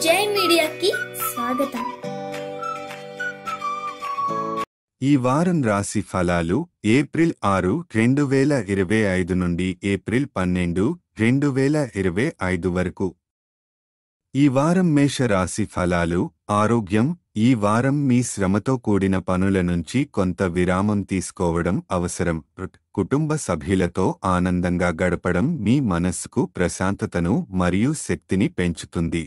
జై మీడియాకి స్వాగతం. ఈ వారం రాశి ఫలాలు ఏప్రిల్ 6, 2025 నుండి ఏప్రిల్ 12, 2025 వరకు. ఈ వారం మేష రాశి ఫలాలు. ఆరోగ్యం. ఈ వారం మీ శ్రమతో కూడిన పనుల నుంచి కొంత విరామం తీసుకోవడం అవసరం. కుటుంబ సభ్యులతో ఆనందంగా గడపడం మీ మనస్సుకు ప్రశాంతతను మరియు శక్తిని పెంచుతుంది.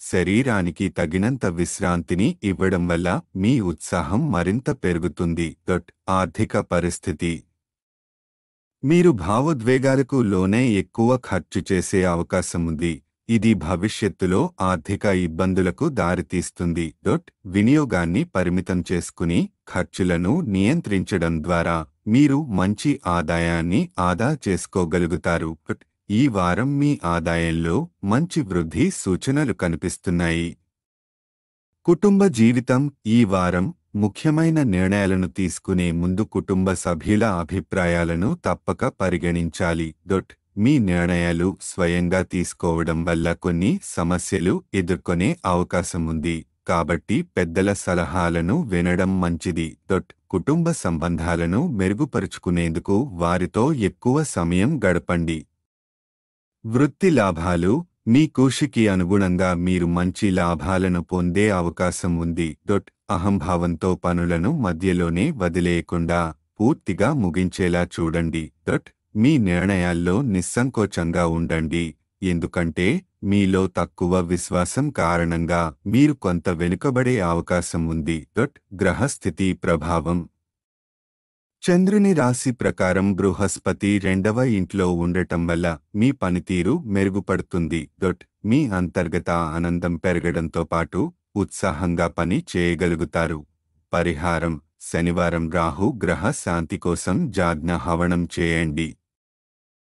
శరీరానికి తగినంత విశ్రాంతిని ఇవ్వడం వల్ల మీ ఉత్సాహం మరింత పెరుగుతుంది. ఆర్థిక పరిస్థితి. మీరు భావోద్వేగాలకు లోనే ఎక్కువ ఖర్చు చేసే అవకాశం ఉంది. ఇది భవిష్యత్తులో ఆర్థిక ఇబ్బందులకు దారితీస్తుంది. వినియోగాన్ని పరిమితం చేసుకుని ఖర్చులను నియంత్రించడం ద్వారా మీరు మంచి ఆదాయాన్ని ఆదా చేసుకోగలుగుతారు. ఈ వారం మీ ఆదాయంలో మంచి వృద్ధి సూచనలు కనిపిస్తున్నాయి. కుటుంబ జీవితం. ఈ వారం ముఖ్యమైన నిర్ణయాలను తీసుకునే ముందు కుటుంబ సభ్యుల అభిప్రాయాలను తప్పక పరిగణించాలి. మీ నిర్ణయాలు స్వయంగా తీసుకోవడం వల్ల కొన్ని సమస్యలు ఎదుర్కొనే అవకాశం ఉంది. కాబట్టి పెద్దల సలహాలను వినడం మంచిది. కుటుంబ సంబంధాలను మెరుగుపరుచుకునేందుకు వారితో ఎక్కువ సమయం గడపండి. వృత్తి లాభాలు. మీ కృషికి అనుగుణంగా మీరు మంచి లాభాలను పొందే అవకాశం ఉంది. అహంభావంతో పనులను మధ్యలోనే వదిలేయకుండా పూర్తిగా ముగించేలా చూడండి. మీ నిర్ణయాల్లో నిస్సంకోచంగా ఉండండి, ఎందుకంటే మీలో తక్కువ విశ్వాసం కారణంగా మీరు కొంత వెనుకబడే అవకాశం ఉంది. గ్రహస్థితి ప్రభావం. చంద్రుని రాశి ప్రకారం బృహస్పతి 2వ ఇంట్లో ఉండటం వల్ల మీ పనితీరు మెరుగుపడుతుంది. మీ అంతర్గత ఆనందం పెరగడంతో పాటు ఉత్సాహంగా పని చేయగలుగుతారు. పరిహారం. శనివారం రాహు గ్రహ శాంతి కోసం జాజ్ఞ హవనం చేయండి.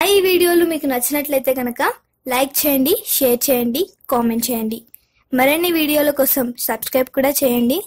ఈ వీడియోలు మీకు నచ్చినట్లయితే కనుక లైక్ చేయండి, షేర్ చేయండి, కామెంట్ చేయండి. మరిన్ని వీడియోల కోసం సబ్స్క్రైబ్ కూడా చేయండి.